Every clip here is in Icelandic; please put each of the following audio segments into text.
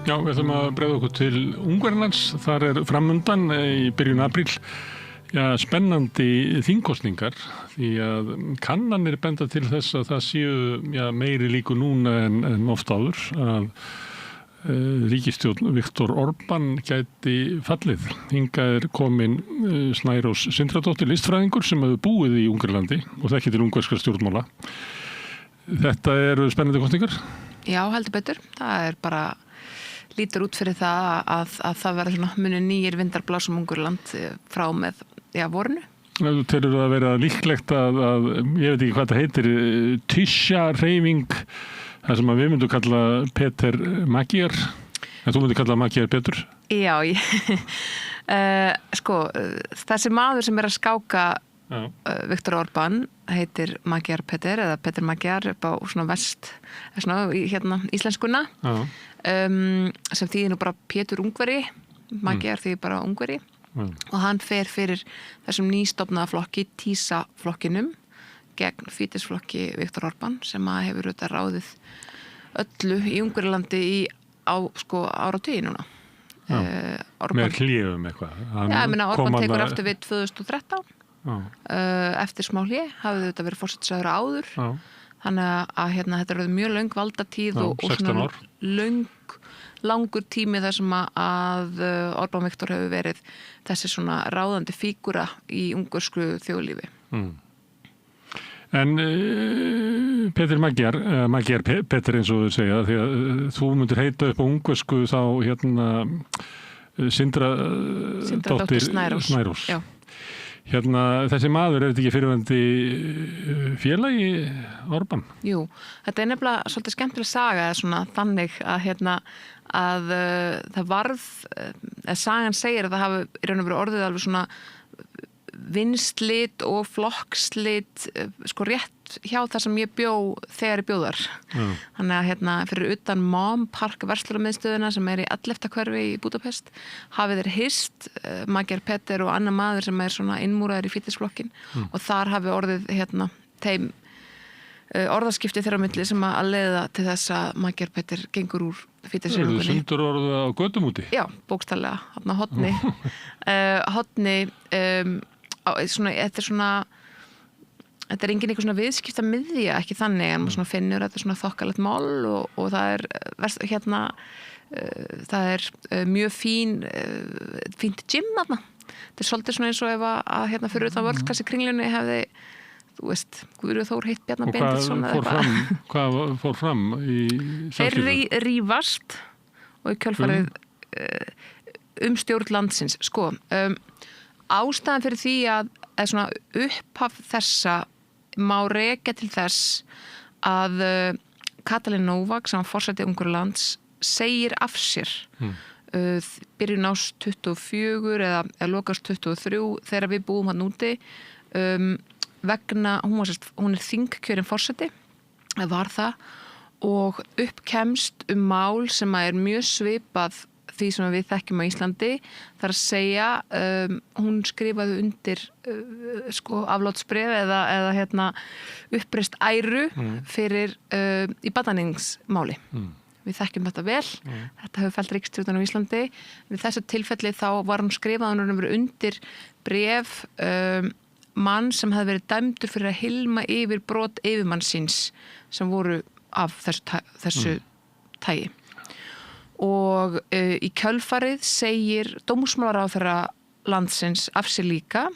Já, við ætlum að bregða okkur til Ungverjalands. Þar framundan í byrjun apríl spennandi þingkosningar því að kannanir benda til þess að það séu meiri líku núna en oft áður að ríkisstjórn Viktor Orbán gæti fallið. Hingað komin Snærós Sindradóttir, listfræðingur sem hefur búið í Ungverjalandi og þekkir til ungverskra stjórnmála. Þetta eru spennandi kosningar? Já, heldur betur. Það bara lítur út fyrir það að það verður svona muni nýjir vindar blása Ungverjaland frá með vorinu. Þú telur að vera líklegt að ég veit ekki hvað það heitir, Tisja-hreyfing, það sem við myndum kalla Peter Magyar, en þú myndir kalla Magyar Petur? Já, þessi maður sem að skáka Viktor Orbán heitir Magyar Peter eða Peter Magyar upp á svona vest, svona íslenskuna, sem þýðir nú bara Pétur Ungveri, Magyar þýðir bara Ungveri. Og hann fer fyrir þessum nýstofnaða flokki, TISA-flokkinum, gegn Fidesz-flokki Viktor Orbán sem hefur auðvitað ráðið öllu í Ungverjalandi á áratugi núna. Með hléum eitthvað. Orbán tekur aftur við 2013. Eftir smá hlé hafði þetta verið forsætisráðherra áður. Þannig að þetta er mjög löng valdatíð og svona langur tími þar sem að Orbán Viktor hefur verið þessi svona ráðandi fígúra í ungversku þjóðlífi. En Peter Magyar Peter eins og þú segja, því að þú myndir heita upp á ungversku þá Sindradóttir Snærós. Já. Þessi maður þetta ekki fyrirvændi félagi Orbán? Jú, þetta nefnilega svolítið skemmtileg saga svona þannig að það varð, sagan segir að það hafi í raun og veru orðið alveg svona vinslit og flokkslit rétt hjá það sem ég bjó þegar ég bjó þar. Þannig að fyrir utan Mom Park verslunarmiðstöðina sem í 11. hverfi í Budapest hafið þeir hist Magyar Peter og annar maður sem svona innmúraður í Fidesz-flokkin og þar hafi orðið þeim orðaskipti þeirra á milli sem að leiða til þess að Magyar Peter gengur úr Fidesz-hreyfingunni. Það eru sundur orðið á götum úti? Já, bókstallega, hotni þetta engin eitthvað svona viðskipta miðja, ekki þannig en maður finnur þetta svona þokkalegt mál og það er mjög fínt gym þarna. Þetta svolítið svona eins og ef að fyrir utan völdklassi kringlunni hefði, þú veist, Guðrún Þór hitt Bjarna Benediktsson Hvað fór fram í samskiptum? Þeir rífast og í kjölfarið stjórn landsins. Ástæðan fyrir því að svona upphaf þessa má rekja til þess að Katalin Novák sem var forseti Ungverjalands segir af sér byrjun árs 24 eða lokast 23 þegar við búum hann úti vegna, hún þingkjörin forseti var það og uppkemst mál sem er mjög svipað því sem við þekkjum á Íslandi, þar að segja hún skrifaði undir aflátsbréf eða uppreist æru fyrir í barnaníðsmáli. Við þekkjum þetta vel, þetta hefur fellt ríkisstjórnin á Íslandi. Við þessu tilfelli þá var hún skrifað undir bréf mann sem hefði verið dæmdur fyrir að hilma yfir brot yfirmanns síns sem voru af þessu tagi. Og í kjölfarið segir dómsmálaráðherra landsins af sér líka,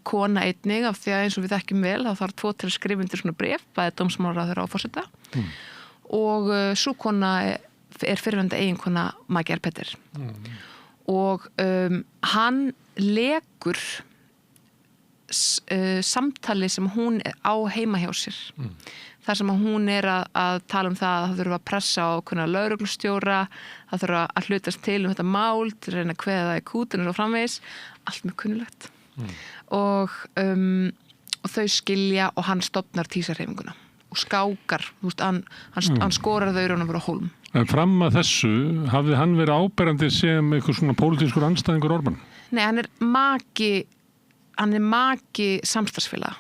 kona einnig af því að eins og við þekkjum vel, þá þarf 2 til að skrifa undir svona bréf, bæði dómsmálaráðherra og forseta. Og sú kona er fyrrverandi eiginkona Magyar Peter. Og hann lekur samtali sem hún á heima hjá sér. Þar sem hún að tala það að það þurfa að pressa á lögreglustjóra, það þurfa að hlutast til þetta mál, til að reyna að kveða það í kútinu og framvegis, allt mjög kunnulegt. Og þau skilja og hann stofnar TISA-hreyfinguna og skákar, hann skorar þau raun og veru á hólm. En fram að þessu, hafði hann verið áberandi sem eitthvað svona pólitískur andstæðingur Orbán? Nei, hann er maki samstarfsfélaga.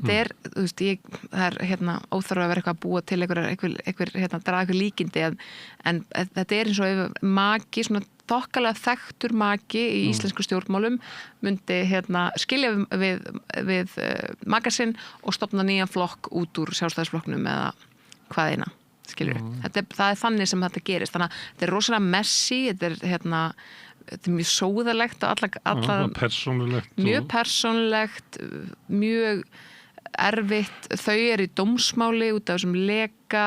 þetta þú veist, það óþarf að vera eitthvað að búa til einhver draga einhver líkindi en þetta eins og maki, svona þokkalega þekktur maki í íslensku stjórnmálum myndi skilja við maka sinn og stofna nýjan flokk út úr Sjálfstæðisflokknum eða hvað eina, skilur það þannig sem þetta gerist, þannig að þetta rosalega messy, þetta er mjög sóðalegt og mjög persónulegt, mjög erfitt, þau eru í dómsmáli út af þessum leka,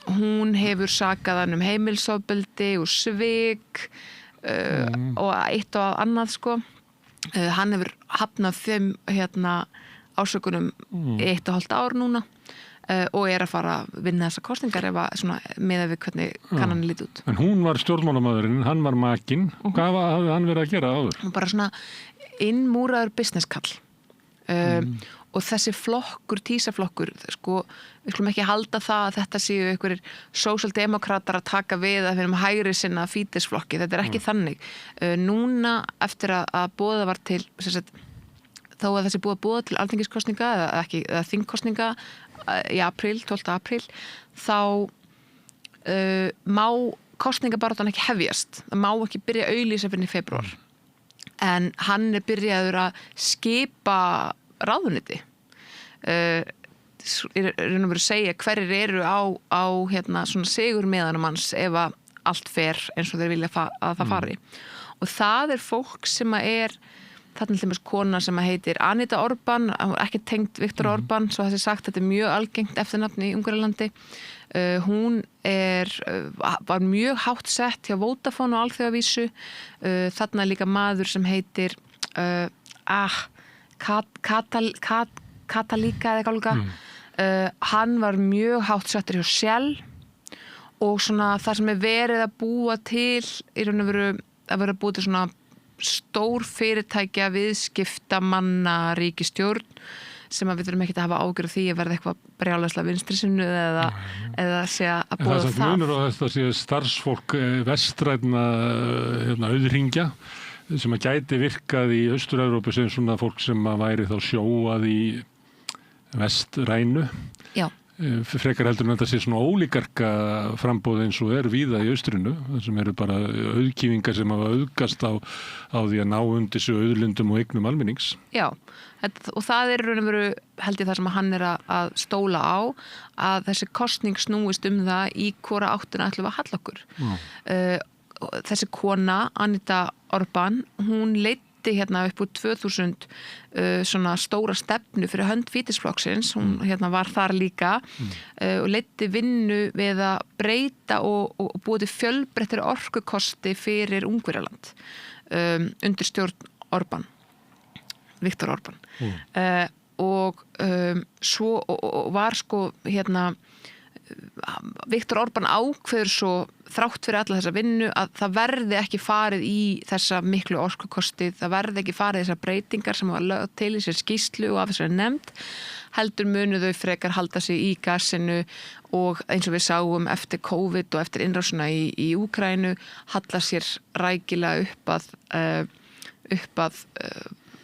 hún hefur sakað hann heimilsofbeldi og svik og eitt og annað sko, hann hefur hafnað þeim ásökunum 1,5 ár núna og er að fara að vinna þessa kosningar ef að miðað við hvernig kannan lít út. En hún var stjórnmálamæðurinn, hann var makinn, hvað hafði hann verið að gera áður? Hún bara svona innmúraður businesskall og þessi flokkur, tísaflokkur, sko, við skulum ekki halda það að þetta séu einhverjir sósíaldemókratar að taka við að við hægri sinna fítisflokki, þetta er ekki þannig. Núna eftir að boða var til, þó að þessi boða til alþingiskosninga eða þingkosninga í apríl, 12. apríl, þá má kosningabaráttan ekki hefjast, það má ekki byrja að auglýsa fyrir í febrúar, en hann er byrjaður að skipa ráðuneyti raun og veru segja hverjir eru á svona sigurmeðanum hans ef að allt fer eins og þeir vilja að það fari og það er fólk sem að er þarna til dæmis kona sem að heitir Anita Orbán, ekki tengt Viktor Orbán, svo þessi sagt, þetta er mjög algengt eftirnafni í Ungverjalandi. Hún var mjög hátt sett hjá Vodafone og alþjóðavísu. Þarna er líka maður sem heitir Katalíka eða eitthvað. Hann var mjög hátt settur hjá Shell og svona það sem er verið að búa til í raun og veru að vera búið til svona stór fyrirtækja viðskiptamanna ríkisstjórn sem að við þurfum ekki að hafa ágjörð því að verða eitthvað brjálæslega vinstri sinnu eða sé að búa það. Það munur á þetta sé starfsfólk vestrænna auðhringja sem að gæti virkað í Austur-Evrópu sem svona fólk sem að væri þá sjóað í vestrænu. Já. Frekar heldur en þetta sé svona ólíkarka frambóð eins og er víða í austrinu, þar sem eru bara auðkýfingar sem hafa auðgast á því að ná undir sig auðlindum og eignum almennings. Já, og það er raun og veru held ég það sem hann er að stóla á, að þessi kosning snúist það í hvora áttina ætlum við að halla okkur. Þessi kona, Anita Orbán, hún leiddi upp úr 2000 svona stóra stefnu fyrir hönd fítisflokksins, hún var þar líka og leiddi vinnu við að breyta og búið til fjölbreyttari orkukosti fyrir Ungverjaland undir stjórn Orbán, Viktor Orbán. Og svo var sko Viktor Orbán ákveður svo þrátt fyrir alla þessa vinnu að það verði ekki farið í þessa miklu orkukosti, það verði ekki farið þessar breytingar sem var lögð til í sér skýrslu og af þessari nefnd, heldur munu þau frekar halda sig í gasinu og eins og við sáum eftir COVID og eftir innrásina í Úkraínu halla sér rækilega upp að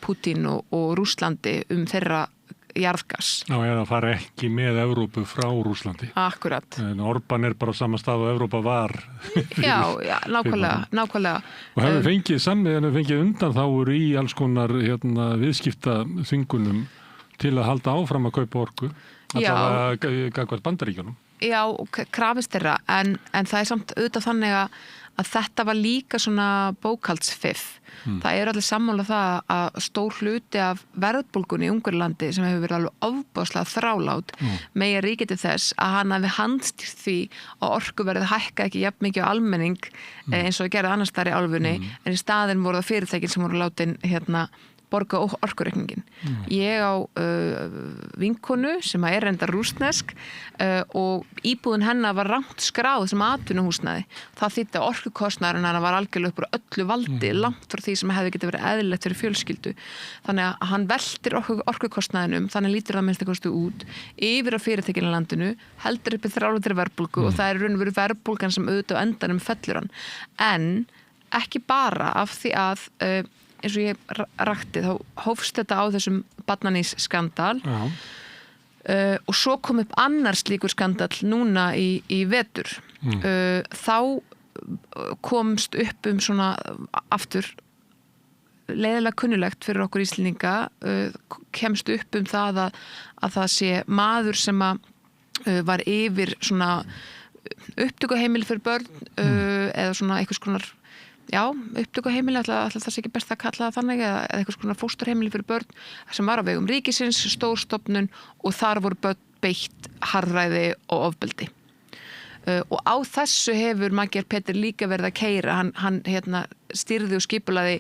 Putin og Rússlandi þeirra jarðgas. Já, eða fara ekki með Evrópu frá Rússlandi. Akkurat. En Orbán er bara á sama stað og Evrópa var. Já, nákvæmlega. Og hefur fengið undanþágur í alls konar viðskipta þvingunum til að halda áfram að kaupa orku. Allavega gagnvart Bandaríkjunum. Já, krafist þeirra, en það er samt auðvitað þannig að þetta var líka svona bókhaldsfiff. Það er allir sammála það að stór hluti af verðbólgunni í Ungverjalandi sem hefur verið alveg ofboðslega þrálát megi ríkið til þess að hann hafi handstýrt því að orkuverðið hækka ekki jafn mikið á almenning eins og gerði annars staðar í álfunni en í staðinn voru það fyrirtækin sem voru látin borga orkureikningin. Ég á vinkonu sem er reyndar rússnesk og íbúðin hennar var rangt skráð sem atvinnuhúsnæði. Það þýddi að orkukostnaðurinn hennar var algjörlega upp úr öllu valdi, langt frá því sem hefði getið verið eðlilegt fyrir fjölskyldu. Þannig að hann veltir orkukostnaðinum, þannig lítur það minnst eitthvað út, yfir á fyrirtækinu í landinu, heldur upp í þrálátri verðbólgu og það er raun og veru verðbólgan sem auðvitað á endanum fellur hann. En ekki bara af því að eins og ég rakti, þá hófst þetta á þessum barnanísskandal og svo kom upp annar slíkur skandal núna í vetur. Þá komst upp svona aftur leiðilega kunnulegt fyrir okkur Íslendinga, kemst upp það að það sé maður sem var yfir svona upptökuheimili fyrir börn eða svona einhvers konar upptökuheimili, alltaf það sé ekki best að kalla það þannig, eða einhvers konar fósturheimili fyrir börn sem var á vegum ríkisins, stórstofnun og þar voru börn beitt harðræði og ofbeldi. Og á þessu hefur Magyar Pétur líka verið að keyra, hann stýrði og skipulaði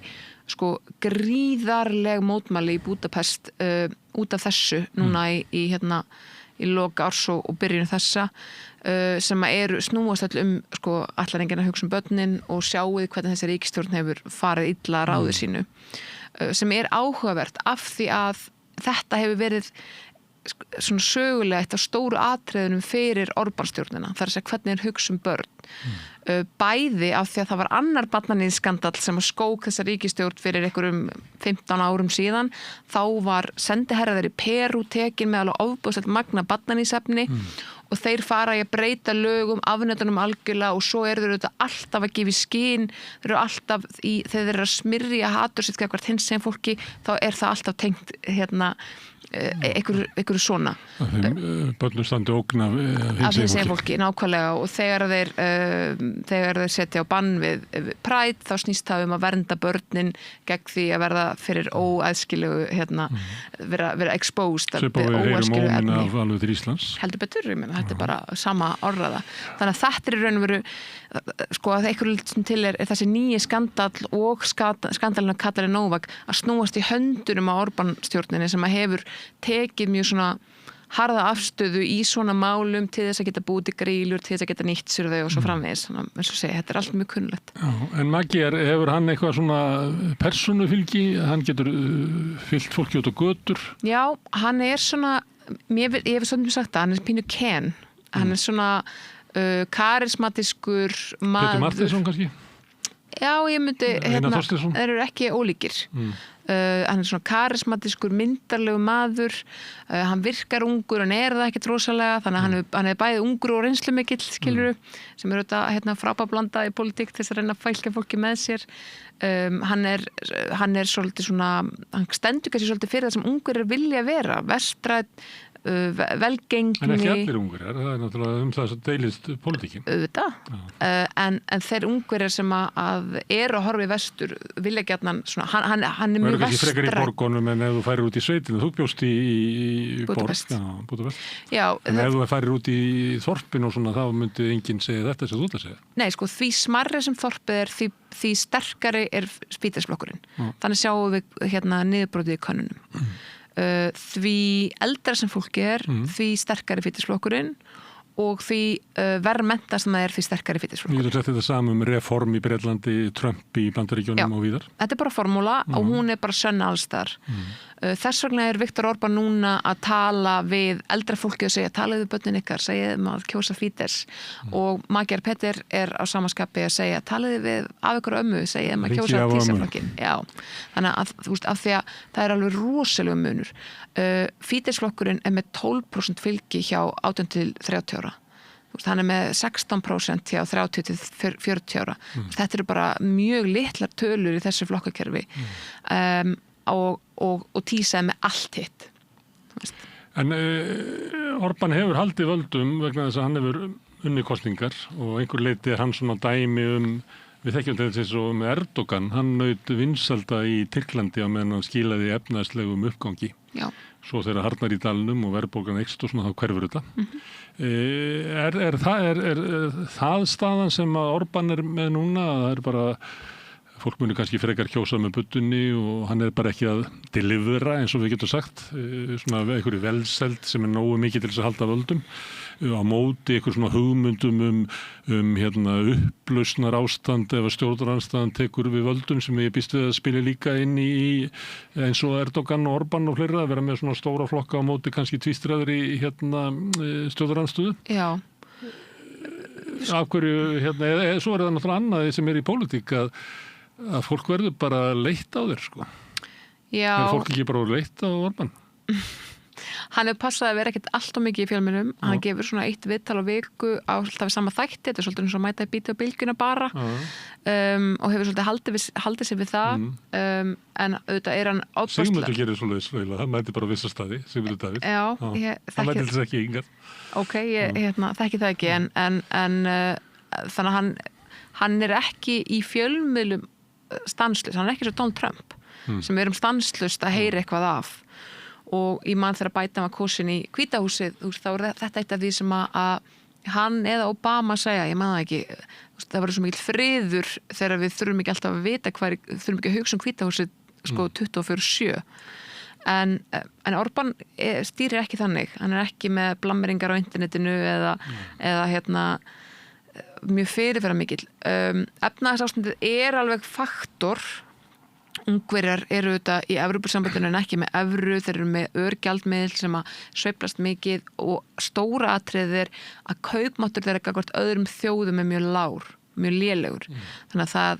sko gríðarleg mótmæli í Búdapest út af þessu núna í lok árs og byrjun þessa sem snúast öll sko allar enginn að hugsa börnin og sjáuð hvernig þessi ríkisstjórn hefur farið illa ráði sínu sem áhugavert af því að þetta hefur verið svona sögulega eitt af stóru atriðunum fyrir Orbán-stjórnina, þar að segja hvernig hugsa börn. Bæði af því að það var annar barnaníðskandall sem skók þessa ríkisstjórn fyrir einhverjum 15 árum síðan, þá var sendiherraður í Perú tekin með alveg ofboðslegt magna barnaníðsefni og þeir fara í að breyta lögum, afnetunum algjörlega og svo þeir þetta alltaf að gefa í skyn, þeir eru alltaf þegar þeir eru að smyrja hatur sitt hvert hinsegin fólki, þá það alltaf tengt einhverju svona börnum standi ógn af hinsegin fólki, nákvæmlega og þegar þeir setja á bann við Pride, þá snýst það að vernda börnin gegn því að verða fyrir óæðskilegu vera exposed af óæðskilegu efni af alveg til Íslands heldur betur, þetta bara sama orðaða, þannig að þetta raun og veru sko að einhverju til þessi nýji skandall og skandalinn að Katalin Novak að snúast í höndunum á Orbán-stjórninni sem að hefur tekið mjög svona harða afstöðu í svona málum til þess að geta búið til grílur, til þess að geta nýtt sér þau og svo framvegis, þannig að eins og segja, þetta allt mjög kunnulegt. En Magyar, hefur hann eitthvað svona persónufylgi, hann getur fylgt fólki út á götur? Já, hann svona, ég hef svona sagt að hann pínu Ken, hann svona karismatískur maður. Pétur Martinsson kannski? Já, ég myndi, þeir eru ekki ólíkir. Hann svona karismatískur, myndarlegu maður, hann virkar ungur, hann það ekkert rosalega, þannig að hann bæði ungur og reynslumikill, skilurðu, sem þetta frábærblanda í pólitík til þess að reyna að fælka fólki með sér. Hann svolítið svona, hann stendur kannski svolítið fyrir það sem ungur vilja vera, vestrætt, velgengni. En ekki allir ungurir, það náttúrulega það sem deilist pólitíkin. En þeir ungurir sem að að horfa í vestur vilja gjarnan svona, hann mjög vestrætt. Það ekki frekar í borgunum en ef þú færir út í sveitinu, þú bjóst í Búdapest. Búdapest. Já. En ef þú færir út í þorpin og svona, þá myndi enginn segja þetta sem þú ætla að segja. Nei, sko, því smarri sem þorpið því sterkari Fídesflokkurinn. Þannig sjáum við niðurbrotið í könnunum. Því eldra sem fólki því sterkari Fídesflokkurinn og því verðmenta sem það því sterkari Fídesflokkurinn. Ég getur sett þetta saman með reform í Bretlandi, Trump í Bandaríkjunum og víðar. Þetta bara formúla og hún bara sönn alls þar. Þess vegna Viktor Orbán núna að tala við eldra fólki og segja, talaðu börnin ykkar, segja að kjósa Fídes og Magyar Pétur á samaskapi að segja, talaðu við af ykkur ömmu, segja að kjósa Fídesflokkin. Já, þannig að þú veist, af því að það alveg rosalega munur. Fídesflokkurinn með 12% fylgi hjá 18 til 30 ára. Hann með 16% hjá 30 til 40 ára. Þetta eru bara mjög litlar tölur í þessu flokkakerfi. Og tísaði með allt hitt. En Orbán hefur haldið völdum vegna þess að hann hefur unnið kosningar og einhver leiti hann svona dæmi við þekkjum til þess og með Erdogan, hann naut vinsalda í Tyrklandi á meðan hann skilaði efnaðslegum uppgangi. Já. Svo þegar harnar í dalnum og verðbólgan eykst og svona þá hverfur þetta. Er það staðan sem að Orbán með núna? Það bara fólk muni kannski frekar kjósa með budunni og hann bara ekki að delivera eins og við getum sagt, svona einhverju velseld sem nógu mikið til þess að halda völdum á móti einhver svona hugmyndum upplausnar ástand ef að stjórnaranstaðan tekur við völdum sem ég býst við að spila líka inn í eins og Erdogan og Orbán og fleira að vera með svona stóra flokka á móti kannski tvístraður í stjórnarandstöðu. Já. Af hverju, svo það náttúrulega annað sem í pólitík að að fólk verður bara leitt á þér, sko. Já. Er fólk ekki bara leitt á Orbán? Hann hefur passað að vera ekkert allt of mikið í fjölmiðlum. Hann gefur svona 1 viðtal á viku á alltaf sama þætti, þetta er svolítið eins og að mæta í Bíti og bylgjuna bara og hefur svolítið haldið sér við það en auðvitað er hann ábærslega. Sigmundur gerir svoleiðis reyla, hann mæti bara á vissa staði, Sigmundur Davíð. Já, hann mæti þess ekki yngar. Ok, ég þekki það ekki en þannig að hann er ekki í fjölmiðlum stanslaus, hann er ekki svo Donald Trump sem við erum stanslaust að heyra eitthvað af. Og í mann þegar Biden var kosin í Hvíta húsið, þá er þetta eitt af því sem að hann eða Obama segja, ég man það ekki, það var svo mikil friður þegar við þurfum ekki alltaf að vita þurfum ekki að hugsa Hvíta húsið sko 24/7. En Orbán stýrir ekki þannig, hann er ekki með blammeringar á internetinu eða mjög fyrirferðarmikill. Efnahagsástandið er alveg faktor. Ungverjar eru auðvitað í Evrópusambandinu en ekki með evru, þeir eru með örgjaldmiðl sem að sveiflast mikið og stóra atriðir að kaupmáttur þeirra gagnvart öðrum þjóðum er mjög mjög lélegur. Þannig að það,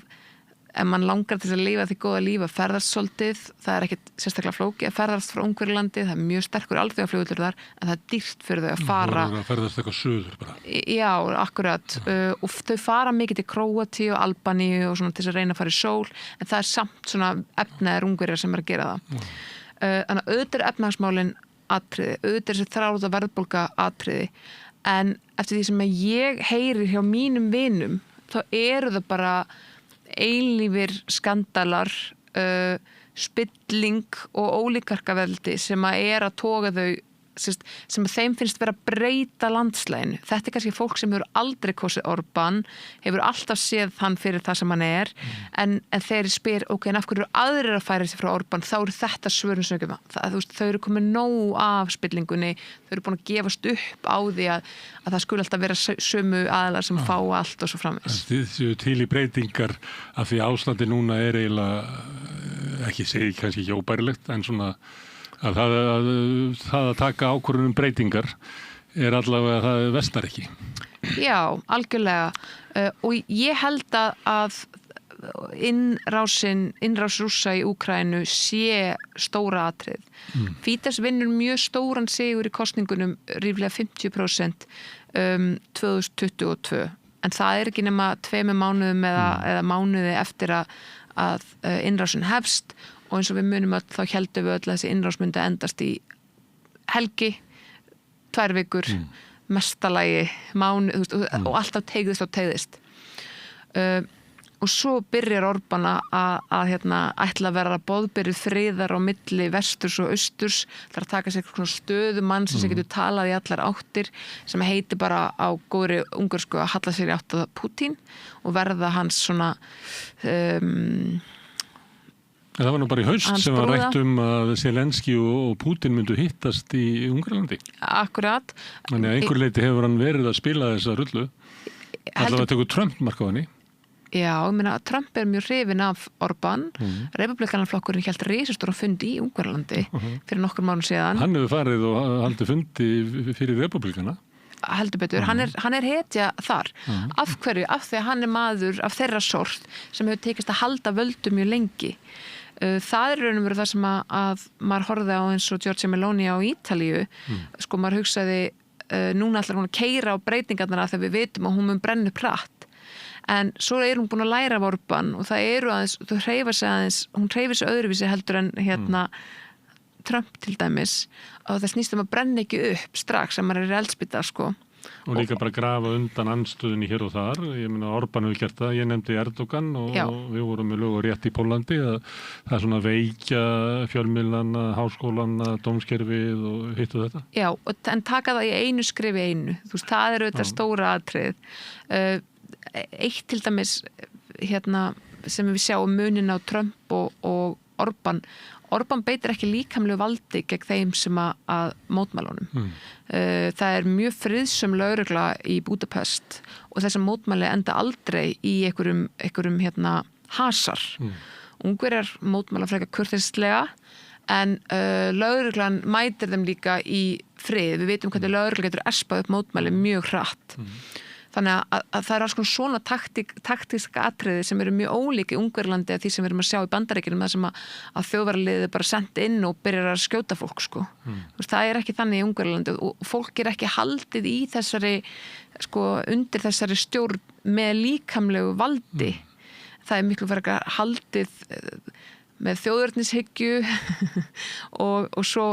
ef mann langar til að lifa því góða líf að ferðast svolítið, það er ekkit sérstaklega flókið að ferðast frá Ungverjalandi, það er mjög sterkur alþjóðaflugvöllur þar, en það er dýrt fyrir þau að fara. Það er að ferðast eitthvað suður bara. Já, akkurat. Og þau fara mikið til Króatíu og Albaníu og svona til þess að reyna að fara í sól, en það er samt svona efnaðir Ungverjar sem er að gera það. Þannig að auðvitað er efnahagsmálin atriði, auðvitað er þessi þráða verðbólga atriði, en eftir því sem ég heyri hjá mínum vinum, þá eru það bara eilífir skandalar, spilling og ólíkarkaveldi sem að er að toga þau, sem að þeim finnst vera að breyta landslæginu. Þetta er kannski fólk sem hefur aldrei kosið Orbán, hefur alltaf séð hann fyrir það sem hann er, en þegar ég spyr, ok, en af hverju eru aðrir að færa sig frá Orbán, þá eru þetta svörin sem ekki þau eru komið nóg af spillingunni, þau eru búin að gefast upp á því að það skuli alltaf vera sömu aðlar sem fá allt og svo framvegis. Þið séu til í breytingar af því ástandi núna er eiginlega ekki segi kannski ekki óbærilegt, en svona að það að taka ákvörðunum breytingar er allavega að það vestnar ekki. Já, algjörlega. Og ég held að innrás Rússa í Úkraínu sé stóra atrið. Fídes vinnur mjög stóran sigur í kosningunum, ríflega 50% 2022. En það er ekki nema 2 mánuðum eða mánuði eftir að innrásin hefst. Og eins og við munum öll, þá heldum við öll að þessi innrás myndi endast í helgi, 2 vikur, mestalagi, mánuð, og alltaf teygðist. Og svo byrjar Orbán að ætla að vera boðbyrjuð friðar á milli vesturs og austurs, þar að taka sér svona stöðumann sem getur talað í allar áttir, sem heitir bara á góðri ungursku að halla sér í átt að Pútín og verða hans svona Það var nú bara í haust sem var rætt að Zelenski og Pútín myndu hittast í Ungverjalandi. Akkurat. Þannig að einhver leiti hefur hann verið að spila þessa rullu. Alltaf að tekur Trump marka á henni. Já, ég meina að Trump er mjög hrifinn af Orbán. Republikanaflokkurinn hélt risastóran fundi í Ungverjalandi fyrir nokkur mánuð síðan. Hann hefur farið og haldið fundi fyrir republikana. Heldur betur, hann er hetja þar. Af hverju? Af því að hann er maður af þeirra sort sem hefur tekist að halda völdum mjög lengi. Það er raun og veru það sem að maður horfði á eins og Giorgia Meloni á Ítalíu. Sko maður hugsaði núna ætlar hún að keyra á breytingarnar þegar við vitum að hún mun brenna upp hratt. En svo er hún búin að læra af Orbán og það eru aðeins, hún hreyfir sig öðruvísi heldur en Trump til dæmis og það snýst að brenna ekki upp strax sem maður er í eldspýta sko. Og líka bara grafa undan andstöðunni hér og þar. Ég meina Orbán hefur gert það, ég nefndi Erdogan og við vorum með lög og rétt í Pólandi að það er svona veikja fjölmiðlana, háskólana, dómskerfið og hitt og þetta. Já, en taka það í einu skrifi einu. Þú veist, það er auðvitað stóra atrið. Eitt til dæmis sem við sjáum munin á Trump og Orbán. Orbán beitir ekki líkamlegu valdi gegn þeim sem að mótmælunum. Það er mjög friðsöm lögregla í Budapest og þessum mótmæli enda aldrei í einhverjum hasar. Ungverjar mótmæla frekar kurteislega en lögreglan mætir þeim líka í frið. Við veitum hvernig lögregla getur espað upp mótmæli mjög hratt. Þannig að það alls konar svona taktíska atriði sem eru mjög ólík í Ungverjalandi að því sem við erum að sjá í Bandaríkjunum, það sem að þjóðvaraliðið bara sent inn og byrjar að skjóta fólk, sko. Það ekki þannig í Ungverjalandi og fólk ekki haldið í þessari, sko, undir þessari stjórn með líkamlegu valdi. Það miklu frekar haldið með þjóðernishyggju og svo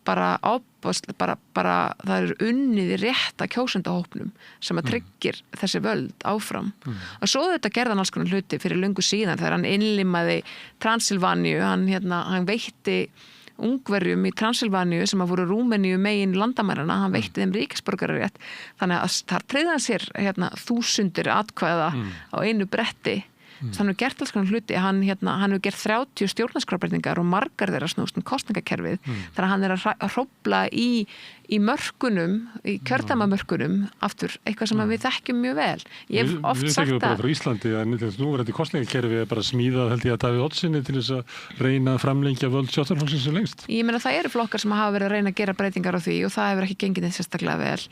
bara það unnið í rétta kjósendahópnum sem að tryggir þessi völd áfram. Og svo þetta gerði hann alls konar hluti fyrir löngu síðan þegar hann innlimaði Transilvaníu, hann veitti Ungverjum í Transilvaníu sem að voru Rúmeníu megin landamærana, hann veitti þeim ríkisborgararétt, þannig að þar tryggði hann sér þúsundir atkvæða á einu bretti. Hann hefur gert alls konar hluti, hann hefur gert 30 stjórnarskrárbreytingar og margar þeirra snúst kosningakerfið, þannig að hann að hrófla í mörkunum, í kjördæmamörkunum aftur, eitthvað sem við þekkjum mjög vel. Ég hef oft sagt það. Við bara frá Íslandi, en nú er þetta kosningakerfið bara smíðað, held ég, að Davíð Oddssyni til þess að reyna að framlengja völd Sjálfstæðisflokksins sem lengst. Ég meina það eru flokkar sem hafa verið að reyna að gera breytingar á því og það hefur ekki gengið þess sérstaklega vel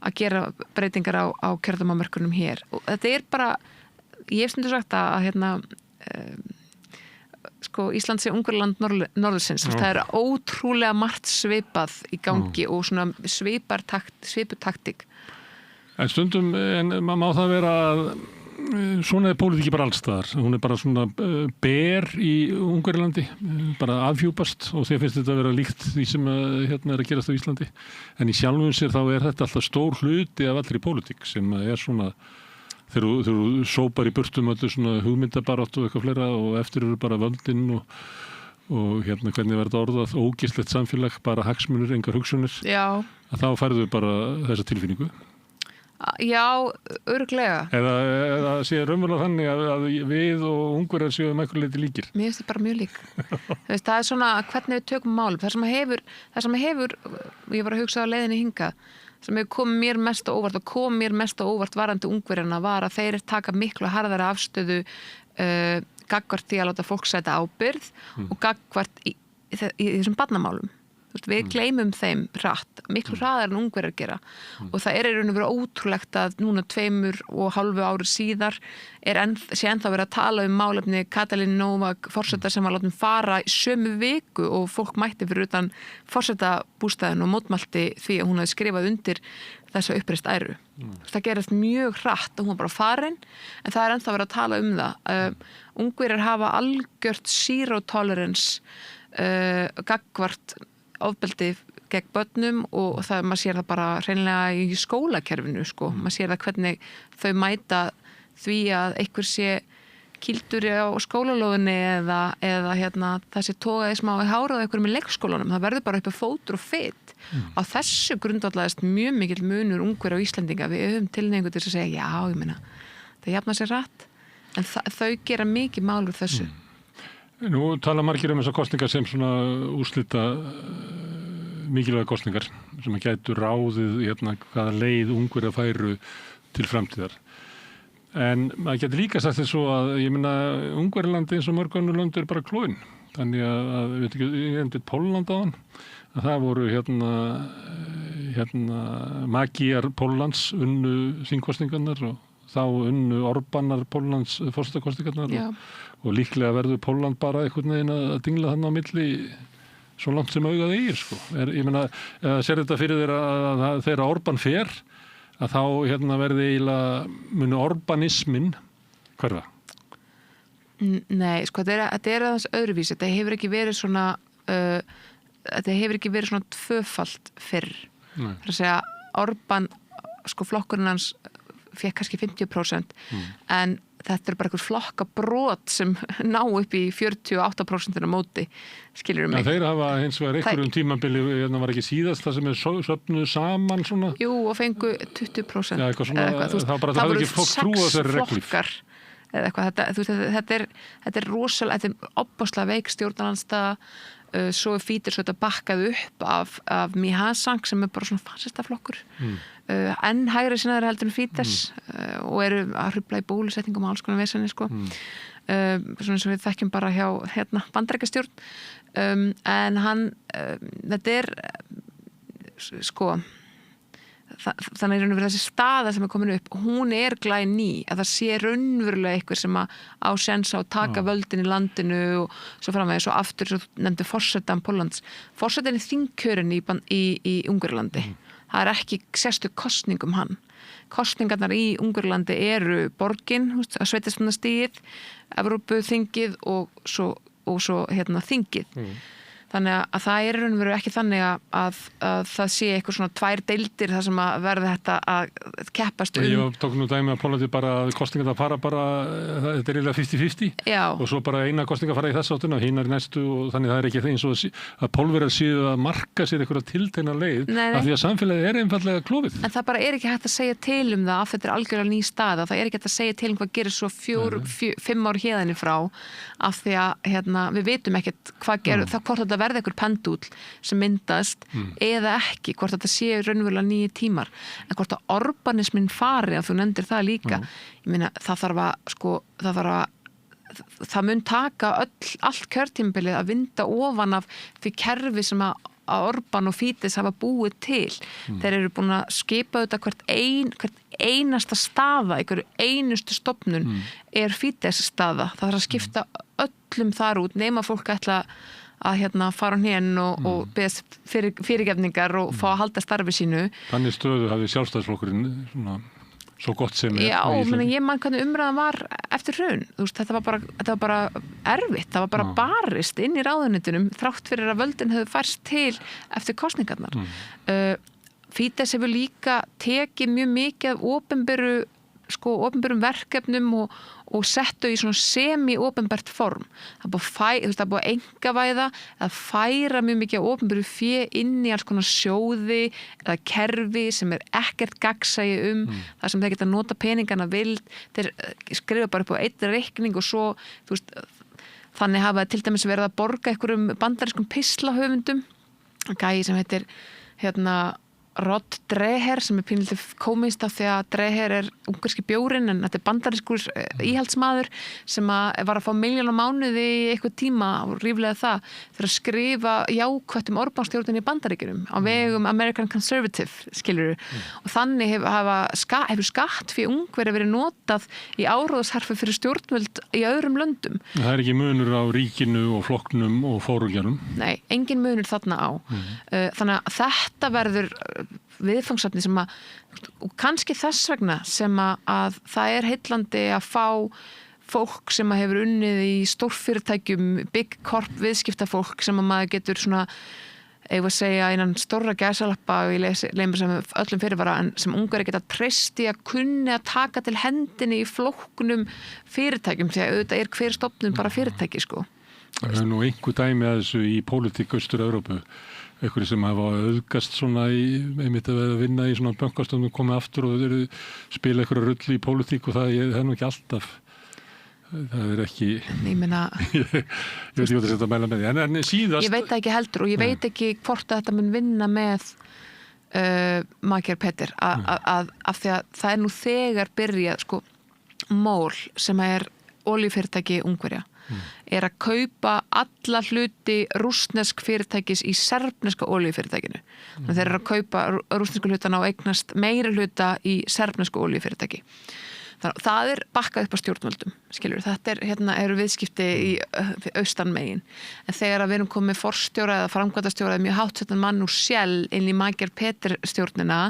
að gera breytingar á kjördæmamörkunum hér. Og þetta bara ég hef stundu sagt að sko Ísland sé Ungverjaland norðursins, það er ótrúlega margt svipað í gangi og svona svipuð taktík. En stundum, maður má það vera að svona pólitíki bara allstaðar, hún bara svona ber í Ungverjalandi, bara afhjúpast og þegar finnst þetta að vera líkt því sem er að gerast á Íslandi, en í sjálfum sér þá þetta alltaf stór hluti af allri pólitík sem svona þegar þú sópar í burtum öllu svona hugmyndabarátt og eitthvað fleira og eftir eru bara völdin og hvernig verður orðað ógeðslegt samfélag, bara hagsmunir, engar hugsunir. Já. Að þá færðu bara þessa tilfinningu. Já, örugglega. Eða sé raunverulega þannig að við og Ungverjar séu einhverju leyti líkir. Mér finnst þetta bara mjög lík. Það er svona hvernig við tökum málum. Það sem hefur, ég var að hugsa á leiðinni hingað, sem hefur komið mér mest á óvart varandi Ungverjana var að þeir taka miklu harðara afstöðu gagnvart því að láta fólk sæta ábyrgð og gagnvart í þessum barnamálum. Við gleymum þeim hratt, miklu hraðar en Ungverjar gera og það í raun og veru ótrúlegt að núna 2,5 ári síðar sé ennþá verið að tala um málefni Katalin Novak forseta sem var látin fara í sömu viku og fólk mætti fyrir utan forsetabústaðinn og mótmælti því að hún hefði skrifað undir þessa uppreist æru. Það gerast mjög hratt og hún var bara farin en það ennþá verið að tala um það. Ungverjar hafa algjört zero tolerance gagnvart ofbeldi gegn börnum og það, maður sér það bara hreinlega í skólakerfinu, sko. Maður sér það hvernig þau mæta því að einhver sé kýldur á skólalóðinni eða það sé togaði smá í hárað einhverjum í leikskólanum. Það verður bara uppi fótur og fit. Á þessu grundvallaðist mjög mikill munur Ungverja og Íslendinga. Við höfum tilhneigingu til að segja, já, ég meina, það jafnar sér rætt. En þau gera mikið mál úr þessu. Nú tala margir þessar kosningar sem svona úrslita mikilvæga kosningar sem að gætu ráðið hvaða leið Ungverjar færu til framtíðar. En maður getur líka sagt þess svo að ég meina Ungverjalandi eins og mörg önnur lönd bara klóin. Þannig að veit ekki, ég nefndi Pólland á hann, að það voru magíar Póllands unnu þingkosningarnar og þá unnu Orbánar Póllands forsetakosningarnar og líklega verður Pólland bara einhvern veginn að dingla þannig á milli svo langt sem augað eigir, sko. Ég meina, sér þetta fyrir þér að þegar Orbán fer, að þá verði eiginlega muni Orbánismin hverfa? Nei, sko, þetta er aðeins öðruvísi. Þetta hefur ekki verið svona tvöfalt fyrr. Það er að segja, Orbán, sko, flokkurinn hans fékk kannski 50%, en þetta er bara einhver flokkabrot sem ná upp í 48% móti, skilurðu mig. Þeir hafa hins vegar einhverjum tímabili, var ekki síðast það sem söfnuð saman svona? Jú, og fengu 20%. Já, eitthvað svona, það hafði ekki fólk trúið þessari reglíf. Eða eitthvað, þetta er rosalega, þetta er opbáslega veik stjórnarandstaða, svo Fítur svo þetta bakkað upp af Mihasang sem er bara svona fasistaflokkur en hægri sinnaður heldur en Fítes og eru að hrufla í bólusetningum og alls konar vesenni, sko. Svona eins og við þekkjum bara hjá Bandaríkjastjórn en hann þetta er sko þannig er þessi staða sem komin upp, hún glæný, að það sé raunverulega eitthvað sem á séns á að taka völdin í landinu og svo framvegis og aftur, svo nefndi forsetan Póllands. Forsetin þingkjörin í Ungverjalandi. Það ekki sérstök kosning hann. Kosningarnar í Ungverjalandi eru borgin, sveitarstjórnarstigið, Evrópuþingið og svo þingið. Þannig að það raunverulega ekki þannig að það sé eitthvað svona tvær deildir þar sem að verði þetta að keppast Ég tók nú dæmi að Póllandi bara kosningar það fara bara, þetta eiginlega 50-50 og svo bara eina kosninga fara í þess áttuna, hinar í næstu og þannig það ekki eins og að Pólverjar séu að marka sér einhverja tiltekna leið af því að samfélagið einfaldlega klofið. En það bara ekki hægt að segja til það af þetta algjörlega ný staða, það ekki hægt að segja til hvað gerir svo 4-5 ár héðan í frá af því að við vitum ekkert hvað gerir, það hvort þetta verði einhver pendúll sem myndast eða ekki, hvort þetta séu raunverulega nýju tímar, en hvort að orbanismin fari, að þú nefndir það líka ég meina, það mun taka allt kjörtímabilið að vinda ofan af því kerfi sem að Orbán og Fídes hafa búið til. Þeir eru búin að skipa þetta hvert einasta staða, einhverju einustu stofnun Fídes staða. Það þarf að skipta öllum þar út nema fólk ætla að fara á hnén og beðast fyrirgefningar og fá að halda starfi sínu. Þannig stöðu hafi sjálfstæðisflokkurinn svo gott sem Já, ég man hvernig umræðan var eftir hrun. Þetta var bara erfitt, það var bara barist inn í ráðuneytunum þrátt fyrir að völdin hefur færst til eftir kosningarnar. Fídes hefur líka tekið mjög mikið af opinberum verkefnum og settu í svona semi-opinbert form. Það er búið að einkavæða að færa mjög mikið af opinberu fé inn í alls konar sjóði eða kerfi sem ekkert gagnsæi það sem þeir geta nota peningana vild. Þeir skrifa bara upp á einn reikning og svo þannig hafa til dæmis verið að borga einhverjum bandarískum pislahöfundum. Gæi sem heitir Rod Dreher sem pínlítið komist af því að Dreher ungarski bjórinn en þetta bandarískur íhaldsmaður sem var að fá 1 milljón á mánuði í eitthvað tíma og ríflega það fyrir að skrifa jákvætt Orbán-stjórnin í Bandaríkjunum á vegum American Conservative skilurðu og þannig hefur skatt fyrir Ungverja verið notað í áróðsherfi fyrir stjórnvöld í öðrum löndum. Það ekki munur á ríkinu og flokknum og fórugjarum? Nei, engin munur þarna á. Þannig að þetta verður viðfangsefni sem og kannski þess vegna sem að það heillandi að fá fólk sem hefur unnið í stórfyrirtækjum, big corp viðskiptafólk sem að maður getur svona ég var að segja innan stórra gæsalappa og ég leimur sem öllum fyrirvara en sem ungar geta treysti að kunni að taka til hendinni í flóknum fyrirtækjum því að auðvitað hver stofnun bara fyrirtæki sko. Það nú einhver dæmi að þessu í pólitík Austur-Evrópu einhverju sem hafa auðgast svona einmitt að vera að vinna í svona bankastöndum komið aftur og þeir spila einhverju rull í pólitík og það er nú ekki alltaf það ekki ég meina ég veit ekki hvað þetta mæla með því en síðast ég veit það ekki heldur og ég veit ekki hvort að þetta mun vinna með Magyar Pétur af því að það nú þegar byrjað sko MOL sem olíufyrirtæki Ungverja að kaupa alla hluti rússnesk fyrirtækis í serbneska olíufyrirtækinu. Þeir eru að kaupa rússnesku hlutana og eignast meiri hluta í serbnesku olíufyrirtæki. Það bakkað upp á stjórnvöldum, skilur. Þetta eru viðskipti í austan megin. En þegar við erum komið forstjóra eða framkvæmdastjóra eða mjög hátsettan mann úr Shell inn í Magyar Pétur stjórnina,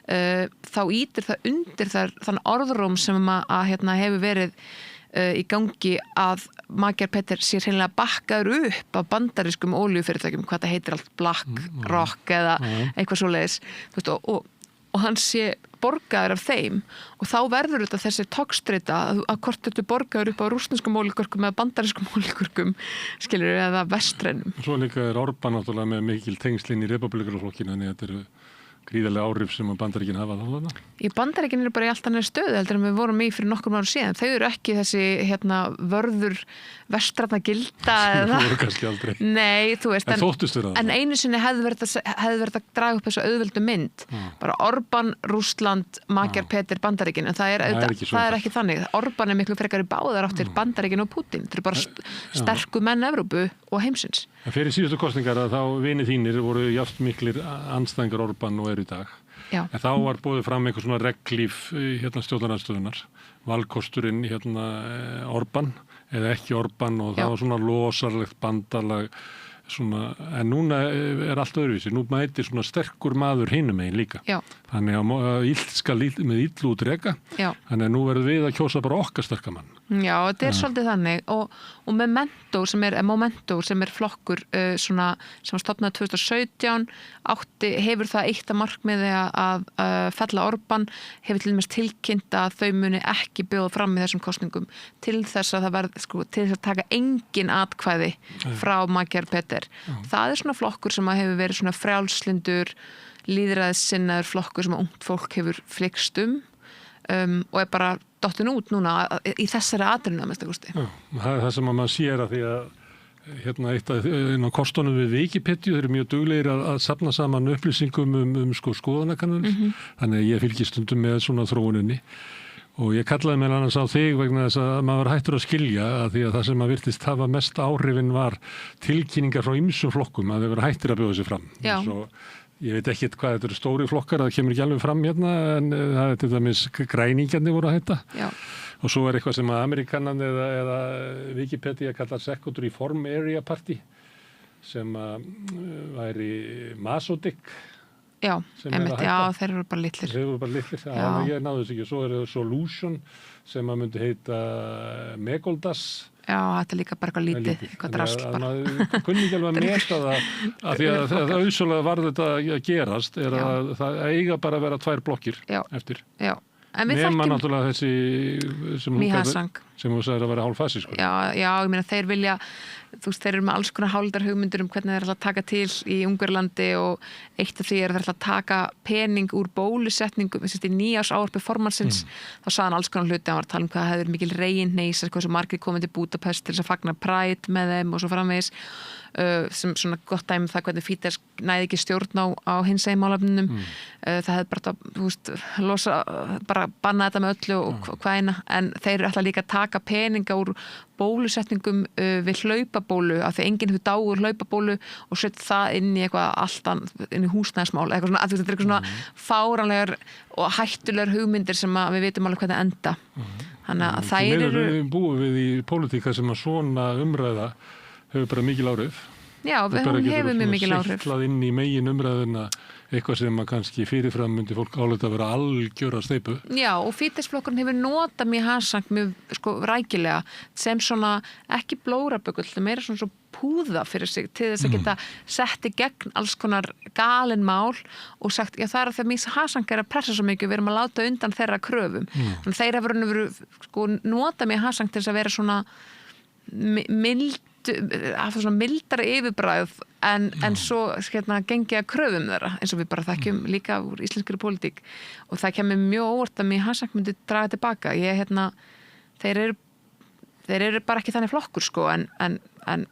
þá ítir það undir þann orðróm sem að hefur verið í gangi að Magyar Pétur sé hreinlega bakkaður upp af bandarískum olíufyrirtækjum, hvað það heitir allt BlackRock eða eitthvað svoleiðis og hann sé borgaður af þeim og þá verður þetta þessi togstreita að hvort þetta borgaður upp á rússneskum olíugörkum eða bandarískum olíugörkum skilur eða vestrænum. Svo líka Orbán náttúrulega með mikil tengslinn í repúblíkaraflokkinu þannig að þetta eru gríðarlega áhrif sem að Bandaríkin hafa þarna. Í Bandaríkin eru bara í allt annað stöðu heldur en við vorum í fyrir nokkrum árum síðan. Þau eru ekki þessi vörður vestranna gilda eða voru kannski aldrei. Nei, þú veist. En þóttust þér það? En einu sinni hefði verið að draga upp þessu auðveldu mynd. Bara Orbán, Rússland, Magyar Pétur, Bandaríkin. En það er ekki þannig. Orbán miklu frekar í báðar áttir Bandaríkin og Pútín. Þeir eru bara sterku menn Evrópu og heimsins. Fyrir síðustu kosningar þá vinir þínir voru jafnt miklir andstæðingar Orbán og eru í dag. Já. En þá var búið fram einhver svona reglíf stjórnarandstöðunar, valkosturinn Orbán eða ekki Orbán og það var svona losarlegt bandalag svona, en núna allt öðruvísi, nú mætir svona sterkur maður hinum megin líka. Já. Þannig að illt skal með illu út reka, þannig að nú verður við að kjósa bara okkar sterkamann. Já, þetta svolítið þannig og Memento sem er flokkur svona, sem var stofnað 2017 hefur það eitt að markmiði að fella Orbán, hefur til dæmis tilkynnt að þau muni ekki bjóða fram í þessum kosningum til þess að það verð til þess að taka engin atkvæði frá Magyar Pétur. Það svona flokkur sem hefur verið svona frjálslyndur lýðræðissinnaður flokkur sem ungt fólk hefur flikst og bara dottin út núna í þessari atriðinu að mesta kosti. Það sem að maður sér að því að eitt af kostunum við Wikipedia, þeir eru mjög duglegir að safna saman upplýsingum skoðanakannanir, þannig að ég fylgi stundum með svona þróuninni og ég kallaði meðal annars á þig vegna þess að maður hættur að skilja að því að það sem að virtist hafa mest áhrifin var tilkynningar frá ýmsum flokkum að þeir vera hættir að bjóða sig fram. Svo, ég veit ekki hvað þetta eru stóri flokkar, það kemur ekki alveg fram en það er til dæmis græningjarnir voru að heita. Og svo er eitthvað sem að Amerikanan eða Wikipedia kallar Secondary Farm Area Party sem væri Masodik. Já, þeir eru bara litlir. Ég náðu þess ekki. Svo er það Solution sem að myndi heita Megoldas. Já, þetta er líka bara eitthvað lítið, eitthvað drasl bara. Kunni ekki alveg að meta það, af því að það auðsjóðlega var þetta að gerast, að það eiga bara að vera 2 blokkir eftir. Já. Nema náttúrulega þessi sem þú sagðir að vera hálffasískur. Já, ég meina þeir vilja, þeir eru með alls konar hálfdar hugmyndur hvernig þeir ætla að taka til í Ungverjalandi og eitt af því þeir ætla að taka pening úr bólusetningum, í nýjásávarpi formansins, þá sagði hann alls konar hluti, hann var að tala hvað hefur mikil reginneis, hvað sem margir komið til Budapest til þess að fagna Pride með þeim og svo framvegis. Sem svona gott dæmi það hvernig Fidesz næði ekki stjórn á hinsegin málefnum það hefði bara bannað þetta með öllu og hvaðina en þeir ætla líka að taka peninga úr bólusetningum við hlaupabólu af því enginn hefur dáið hlaupabólu og setja það inn í eitthvað alltaf inn í húsnæðismál eitthvað svona, þetta er eitthvað svona fáránlegar og hættulegar hugmyndir sem við vitum alveg hvernig enda þannig að þær eru búum við í pólitíka sem að svona umræða hefur bara mikil áhrif. Já, hún hefur mjög mikil áhrif. Sýtlað inn í megin umræðuna eitthvað sem að kannski fyrirfram myndi fólk áleita að vera algjöra steypu. Já, og Fidesz-flokkurinn hefur notað mjög hansang mjög rækilega sem svona ekki blórabökull, það meira svona svo púða fyrir sig til þess að geta sett í gegn alls konar galin mál og sagt, já það er að þegar mjög hansang að pressa svo mikið, við erum að láta undan þeirra kröfum. Þannig þeir hefur notað mjög hansang til þess að vera svona að svona mildara yfirbræð en svo gengi að kröfum þeirra eins og við bara þekkjum líka úr íslenskri pólitík og það kemur mjög óvart að mér Hansang myndi draga tilbaka þeir eru bara ekki þannig flokkur sko en nei,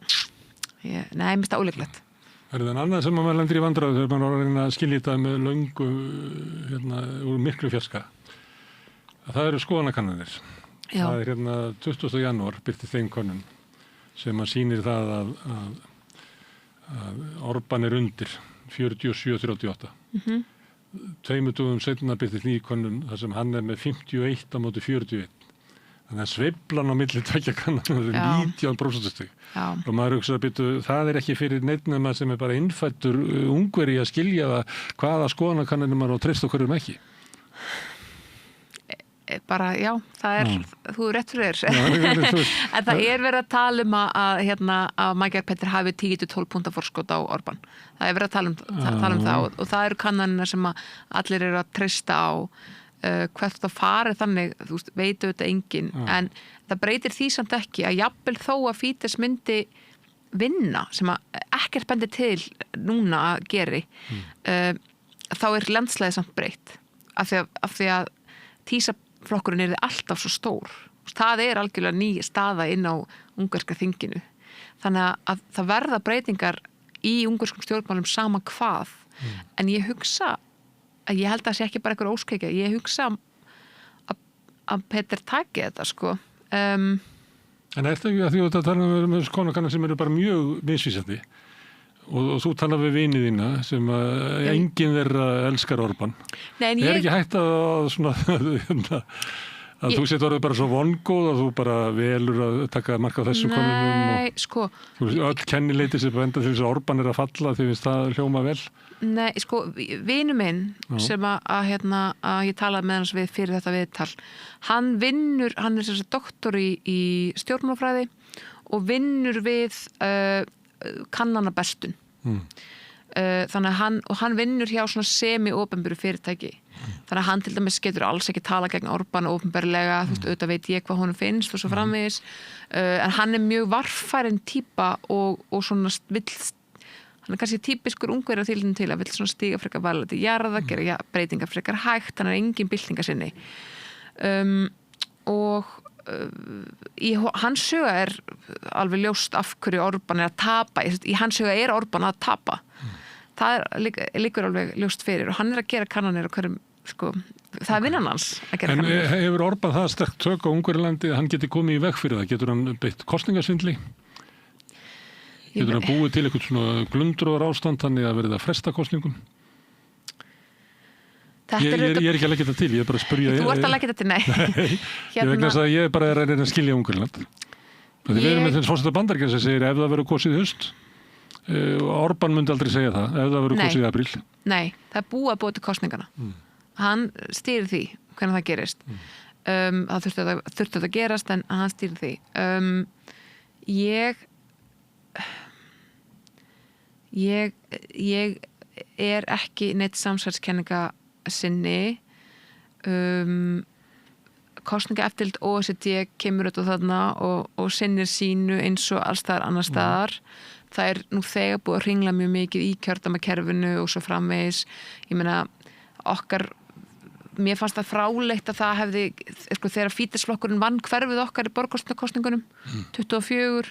mér finnst það ólíklegt. Er það en annað sem maður lendir í vandræðu þegar maður var að reyna að skilja þetta með löngu úr miklu fjarska það eru skoðanakannanir. Það er 20. janúar birti þeim könnun sem að sýnir það að Orbán er undir 47-38. 2 dögum seinna birti nýkönnun þar sem hann er með 51 á móti 41. Þannig að sveiflan á milli tveggja kannanar er 19%. Og maður hugsa að það er ekki fyrir neitt sem er bara innfættur Ungveri að skilja það hvaða skoðanakannanir maður á treyst og hverjum ekki. Bara, já, það er, þú er rétt fyrir þér. En það er verið að tala um að Magyar Pétur hafi 10-12 púnta forskot á Orbán. Það er verið að tala um það og það eru kannanir sem allir eru að treysta á hvert það farið þannig, þú veist, veitu þetta enginn, en það breytir því samt ekki að jafnvel þó að Fidesz myndi vinna sem að ekkert bendir til núna að geri, þá er landslæðið samt breytt af því að TISA-flokkurinn er alltaf svo stór. Það er algjörlega ný staða inn á ungverska þinginu. Þannig að það verða breytingar í ungverskum stjórnmálum sama hvað. En ég hugsa, ég held að það sé ekki bara eitthvað óskækja, ég hugsa að Pétur taki þetta, sko. En er þetta ekki að því að þetta tala um skoðanakannar sem eru bara mjög misvísandi og þú talar við vinið þína sem að enginn þeirra elskar Orbán. Nei, en ekki hægt að svona að þú setur orðið bara svo vongóð og þú bara velur að taka mark á þessum konunum Nei, sko öll kennileiti sem benda til þess að Orbán að falla því finnst það hljóma vel. Nei, sko, vinu minn sem að ég talaði með hans við fyrir þetta viðtal, hann er þessi doktor í stjórnmálafræði og vinnur við kannanabestun. Þannig að hann vinnur hjá svona semi-opinberu fyrirtæki. Þannig að hann til dæmis getur alls ekki tala gegn Orbán opinberlega, þú veist, auðvitað veit ég hvað honum finnst og svo framvegis. En hann er mjög varfærin típa og svona hann er kannski típiskur Ungverjar til að vill svona stíga frekar varlega til jarða, gera breytingar frekar hægt, hann er engin byltingasinni. Og í hans huga er alveg ljóst af hverju Orbán er að tapa. Í hans huga er Orbán að tapa. Það líkur alveg ljóst fyrir og hann er að gera kannanir á hverjum, sko, það er vinnan hans að gera kannanir. En hefur Orbán það sterkt tök á Ungverjalandi að hann geti komið í veg fyrir það? Getur hann beitt kosningasvindli? Getur hann búið til eitthvað svona glundróðar ástand þannig að verið að fresta kosningum? Ég er ekki að leggja þetta til, ég er bara að spyrja. Þú ert að leggja þetta til, nei. Ég vegna þess að ég er bara að reyna að skilja Ungverjaland. Við erum með þess fórseta Bandaríkjanna sem segir ef það verður kosið í haust, Orbán myndi aldrei segja það, ef það verður kosið í apríl. Nei, það er búið til kosningana. Hann stýrir því hvernig það gerist. Það þurfti að gerast en hann stýrir því. Ég er ekki neitt samsæriskenninga sinni. Kosningaeftirlit OECD kemur út á þarna og sinnir sínu eins og alls staðar annar staðar. Það er nú þegar búið að hringla mjög mikið í kjördæmakerfinu og svo framvegis. Ég meina, mér fannst það fráleitt að það hefði, sko, þegar Fídesflokkurinn vann hverfið okkar í borgarstjórnarkosningunum 24,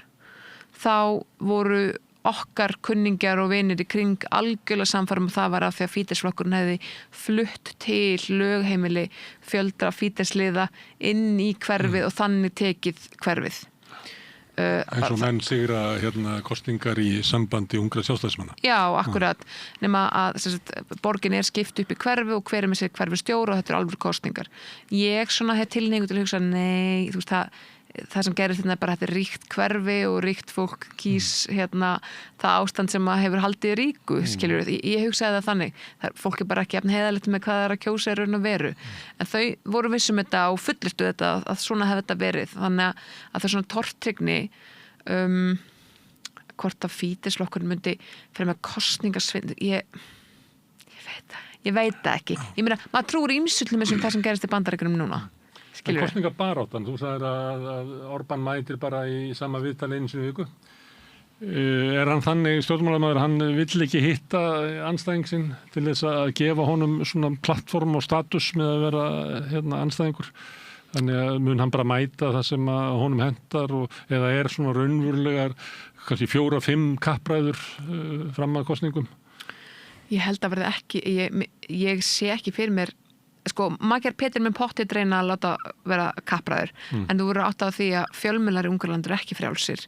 þá voru okkar kunningjar og vinir í kring algjörlega samfærum og það var af því að Fídesflokkurinn hefði flutt til lögheimili fjöldra Fídesliða inn í hverfið og þannig tekið hverfið. Eins og menn sigra kosningar í sambandi ungra sjálfstæðismanna. Já, akkurat. Nema að borgin er skipt upp í hverfi og hver er með sér hverfi stjóra og þetta er alveg kosningar. Ég svona hef tilhneigingu til að hugsa, nei, þú veist það sem gerist þetta er bara þetta er ríkt hverfi og ríkt fólk kýs það ástand sem hefur haldið ríku, skiljur við. Ég hugsaði það þannig. Fólk er bara ekki jafn heiðalegt með hvað það er að kjósa í raun og veru. En þau voru vissum þetta og fullirtu þetta að svona hefði þetta verið. Þannig að það er svona tortryggni hvort að Fídesflokkurinn myndi fyrir með kosningasvindl. Ég veit það ekki. Ég meina, maður trúir ýmsullum sem það sem gerist í Bandaríkjunum núna. Kosningabaráttan, þú sagðir að Orbán mætir bara í sama viðtali einu sinni viku. Er hann þannig stjórnmálamaður, hann vill ekki hitta andstæðing sinn til þess að gefa honum svona plattform og status með að vera andstæðingur? Þannig að mun hann bara mæta það sem að honum hentar eða er svona raunverulegar kannski 4-5 kappræður fram að kosningum? Ég held að verði ekki, ég sé ekki fyrir mér. Sko, maður Pétur minn pottið reyna að láta vera kappræður en þú voru átt á því að fjölmiðlar í Ungverjalandi eru ekki frjálsir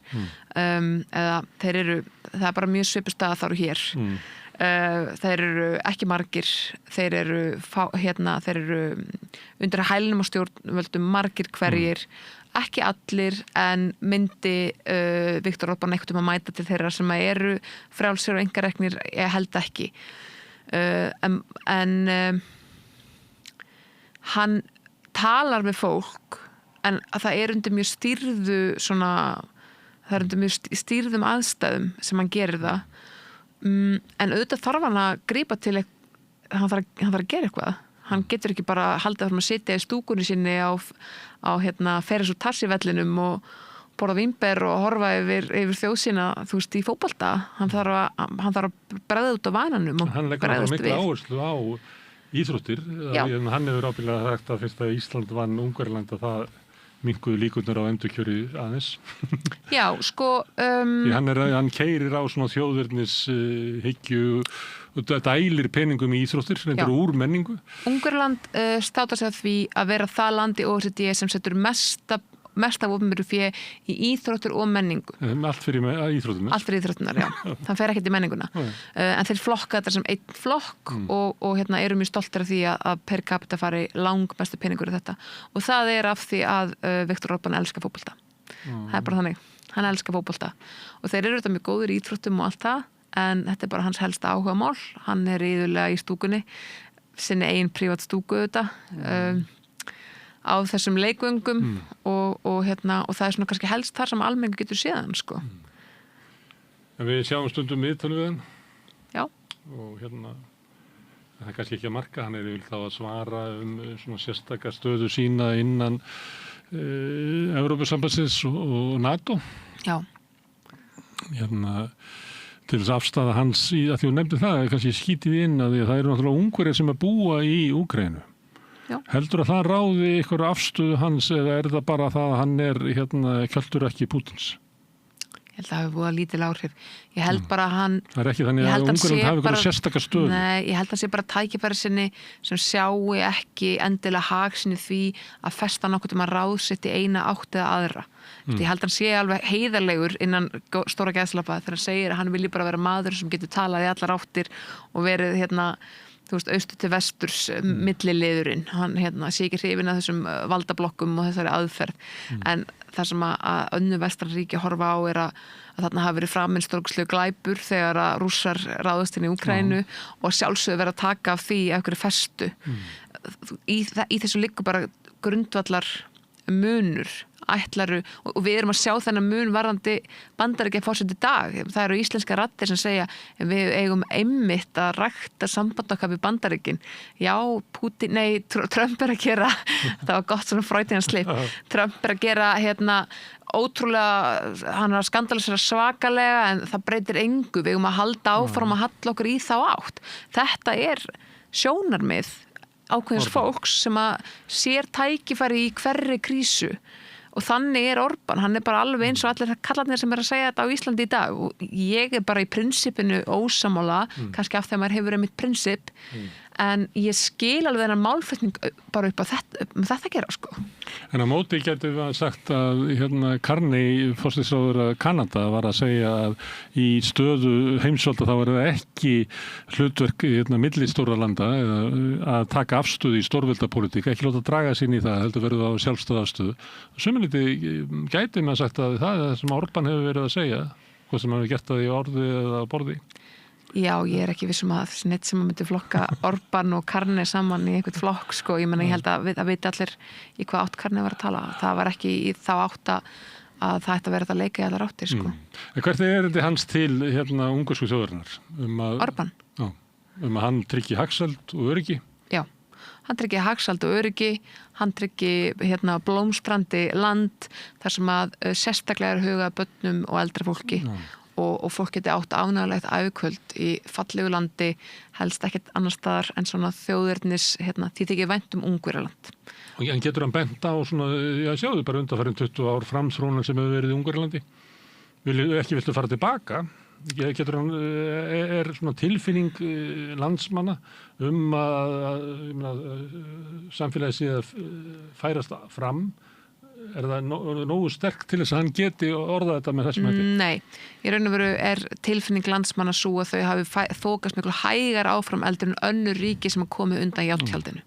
eða það er bara mjög svipur staða þar og hér þeir eru ekki margir þeir eru undir hælnum á stjórnvöldum margir hverjir ekki allir en myndi Viktor Orbán einhvern að mæta til þeirra sem eru frjálsir og einkareknir, ég held ekki en hann talar með fólk en að það er undir mjög stýrðum aðstæðum sem hann gerir það en auðvitað þarf hann að grípa til hann þarf að gera eitthvað hann getur ekki bara haldið að sitja í stúkunni sinni á Ferris og Tarsi-vellinum og borða vínber og horfa yfir þjóðsina þú veist í fótbolta hann þarf að bregða út á vananum og hann leggur það mikla áherslu á íþróttir, hann hefur ábyggilega sagt að fyrst að Ísland vann Ungverjaland að það minnkuðu líkurnar á endurkjöri aðeins. Já, sko hann keyrir á svona þjóðverðnis hyggju og dælir peningum í íþróttir reyndar úr menningu. Ungverjaland státar sig að því að vera það land í OECD sem setur mesta mest af opinberu fé í íþróttur og menningu. Allt fyrir íþróttunar. Allt fyrir íþróttunar, já. Það fer ekkert í menninguna. En þeir flokka þetta sem einn flokk og hérna eru mjög stoltir af því að per capita fari langmestu peningur í þetta. Og það er af því að Viktor Orbán elskar fótbolta. Það er bara þannig. Hann elskar fótbolta. Og þeir eru þetta mjög góður í íþróttum og allt það, en þetta er bara hans helsta áhugamál. Hann er iðulega í stúkunni, sinni eigin prívat stúku þetta, á þessum leikvöngum og það er svona kannski helst þar sem almenningur getur séð hann, sko. En við sjáum stundum viðtölu við hann. Já. Og það er kannski ekki að marka, hann er þá að svara svona sérstaka stöðu sína innan Evrópusambandsins og NATO. Já. Til þess afstaða hans í, að því þú nefndi það, kannski skítið inn að því að það eru náttúrulega Ungverjar sem að búa í Úkraínu. Já. Heldur að það ráði ykkur afstöðu hans eða er það bara það að hann er kjöltur ekki Pútins? Ég held að það hefur búið að lítil áhrif. Ég held bara að hann... Það er ekki þannig að Ungverjum hafi ykkur sérstaka stöðu. Nei, ég held að hann sé bara tækifæri sinni sem sjái ekki endilega hag sinni því að festa nokkuð að ráð sitt í eina átt eða aðra. Ég held að hann sé alveg heiðarlegur innan stóra gæðslappa þegar hann segir að hann vilji bara vera maður sem getur talað í allar áttir og verið þú veist, austur til vesturs milliliðurinn. Hann sé ekki hrifinn af þessum valdablokkum og þessari aðferð. En það sem að önnu vestranríki horfa á er að þarna hafi verið framinn stórkostlegur glæpur þegar að Rússar ráðast inn í Úkraínu og sjálfsögðu verið að taka af því einhverju festu. Í þessu liggur bara grundvallar munur ætlaru og við erum að sjá þennan mun varðandi Bandaríkja forseti í dag. Það eru íslenska raddir sem segja við eigum einmitt að rækta samband okkar við Bandaríkin. Já, Trump er að gera það var gott svona freudian slip. Trump er að gera ótrúlega, hann er að skandalisera svakalega en það breytir engu. Við eigum að halda áfram að halla okkur í þá átt. Þetta er sjónarmið ákveðins fólks sem að sér tækifæri í hverri krísu. Og þannig er Orbán, hann er bara alveg eins og allir kallarnir sem er að segja þetta á Íslandi í dag og ég er bara í prinsipinu ósammála, kannski af því að maður hefur einmitt prinsip, en ég skil alveg þennan málflutning bara upp á þetta að gera, sko. En á móti getum við sagt að Carney, forsætisráðherra Kanada, var að segja að í stöðu heimsvalda þá er það ekki hlutverk millistóra landa að taka afstöðu í stórveldapólitík, ekki láta draga sín í það, heldur verið á sjálfstæða afstöðu. Suminlítið gæti maður sagt að það er það sem Orbán hefur verið að segja, hvað sem hann hefur gert það í orði eða borði. Já, ég er ekki vissum að neitt sem að myndi flokka Orbán og Carney saman í einhvern flokk, sko. Ég held að viti allir í hvað átt Carney var að tala. Það var ekki í þá átt að það ætti að vera þetta leika í allar áttir, sko. En hvert er þetta hans til ungursku þjóðarinnar? Orbán? Já, að hann tryggi hagsæld og öryggi? Já, hann tryggi hagsæld og öryggi, hann tryggi blómstrandi land þar sem að sérstaklega er hugað börnum og eldra fólki. Og fólk geti átt ánægulegt ævikvöld í fallegu landi, helst ekkert annar staðar en svona þjóðirnis, því þykir vænt Ungverjaland. En getur hann bent á svona, sjáðu bara undanfarin 20 ár framþróunar sem hefur verið í Ungverjalandi? Viltu fara tilbaka? Getur hann, er svona tilfinning landsmanna að samfélagið sé að færast fram? Er það nógu sterk til þess að hann geti orðað þetta með þessum hætti? Nei, í raun og veru er tilfinning landsmanna svo að þau hafi þokast miklu hægar áfram eldur en önnur ríki sem hafa komið undan járntjaldinu.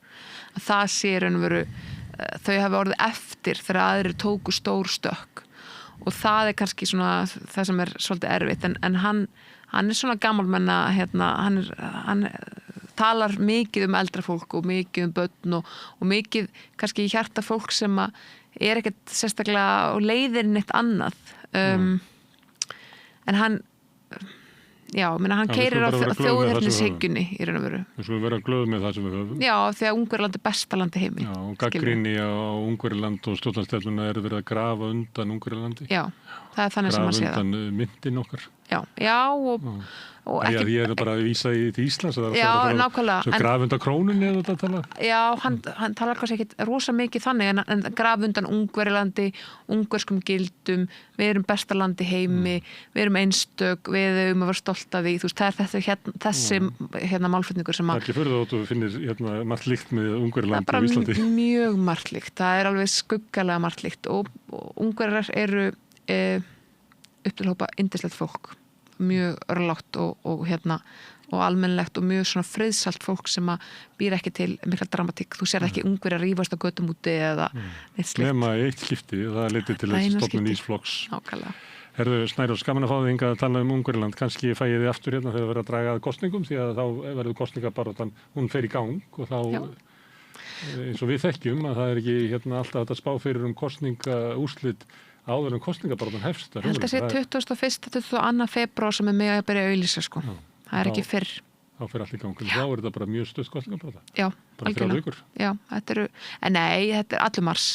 Það sé í raun og veru, þau hafi orðið eftir þegar aðrir tóku stór stökk og það er kannski svona það sem er svolítið erfitt en hann er svona gamalmenna, hann talar mikið eldra fólk og mikið börn og mikið kannski í hjarta fólk sem að er ekkert sérstaklega og leiðir neitt annað en hann hann keyrir á þjóðernishyggjunni í raun og veru. Við skulum vera glöð með það sem við höfum. Já, því að Ungverjaland er besta land í heimi. Já, og gagnrýni á Ungverjaland og stjórnarstelluna er verið að grafa undan Ungverjalandi. Já, það er þannig sem að sé það. Grafa undan myndin okkar. Já, og ekki... Ég bara að vísa til Íslands. Já, nákvæmlega. Svo graf undan krónunni eða þetta tala? Já, hann talar kannski ekkit rosa mikið þannig, en graf undan Ungverjalandi, ungverskum gildum, við erum besta land í heimi, við erum einstök, við að vera stolt af því, þú veist, það er þessi málflutningur sem að... Það er ekki fyrir þú finnir margt líkt með Ungverjalandi og Íslandi. Það er bara mjög margt líkt, það er alveg skuggalega margt líkt og Ungverjar eru upptilhópa yndislegt fólk, mjög örlátt og almennlegt og mjög svona friðsalt fólk sem að býr ekki til mikla dramatík. Þú sér ekki Ungverjar rífast á götum úti eða neitt slíkt. Nema eitt skipti, það leiddi til þess stofnun nýs flokks. Nákvæmlega. Herðu, Snærós, gaman að fá þig hingað að tala Ungverjaland. Kannski fæ ég þig aftur hérna þegar verið að draga að kosningum, því að þá verður kosningabaráttan, hún fer í gang og þá, eins og við þekkjum, að það er ekki alltaf þetta spá fyrir kosningaúrslit áður kosningabaráttan hefst. Ég held að sé 21. febrúar sem er með að byrja að auglýsa, sko. Það er ekki fyrr. Þá fer allt í gang. Þá er þetta bara mjög stutt kosningabarátta. Já, algjörlega. Já, þetta er allur mars.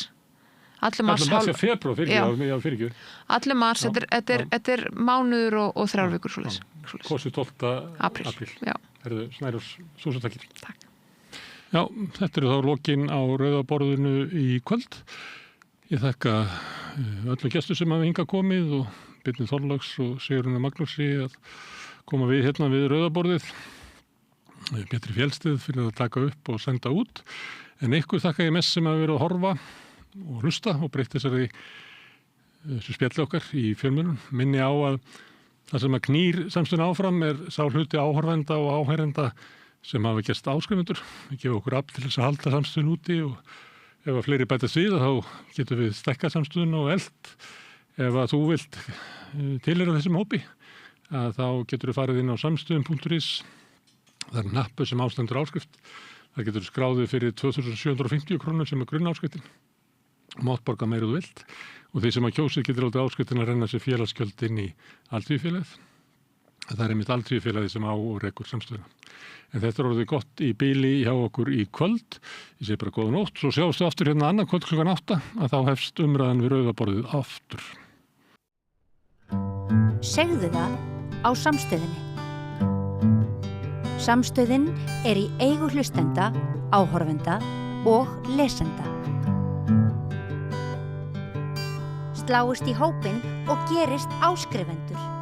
Allur mars febrúar, fyrir ekki. Allur mars, þetta er mánuður og 3 vikur svoleiðis. Kosið 12. apríl. Já. Herðu, Snærós, þúsundtakkir. Takk. Já, þetta þá lokin á rauðaborðinu í kvöld. Ég þakka öllum gestur sem hafa hingað komið og Birni Þorláks og Sigurður Magnúsi að koma við við rauðaborðið. Pétri Fjellstið fyrir að taka upp og senda út. En ykkur þakka ég mest sem hafa verið að horfa og hlusta og breytt þessu spjalli okkar í fjölmiðlum. Minni á að það sem að knýr samstöðuna áfram er sá hluti áhorfenda og áheyrenda sem hafa gerst áskrifundur. Við gefum okkur afl til þess að halda samstöðun úti og ef að fleiri bætast við þá getum við stekkað samstöðuna og eld. Ef að þú vilt tilheyra þessum hópi þá getur þú farið inn á samstöðun.is. Það er nappu sem ástendur áskrift. Það getur skráðið fyrir 2.750 krónur sem er grunnáskriftinn. Mátt borga meira þú vilt og þeir sem að kjósið getur aldrei áskriftin að renna sér félagsgjöld inn í Alþýðufélagið. Það er einmitt Alþýðufélagið sem á og rekur samstöðuna. En þetta er orðið gott í bíli hjá okkur í kvöld. Ég segi bara góða nótt. Svo sjáumst við aftur annað kvöld klukkan 8 að þá hefst umræðan við rauðaborðið aftur. Segðu það á Samstöðinni. Samstöðin er í eigu hlustenda, áhorfenda og lesenda. Sláist í hópinn og gerist áskrifendur.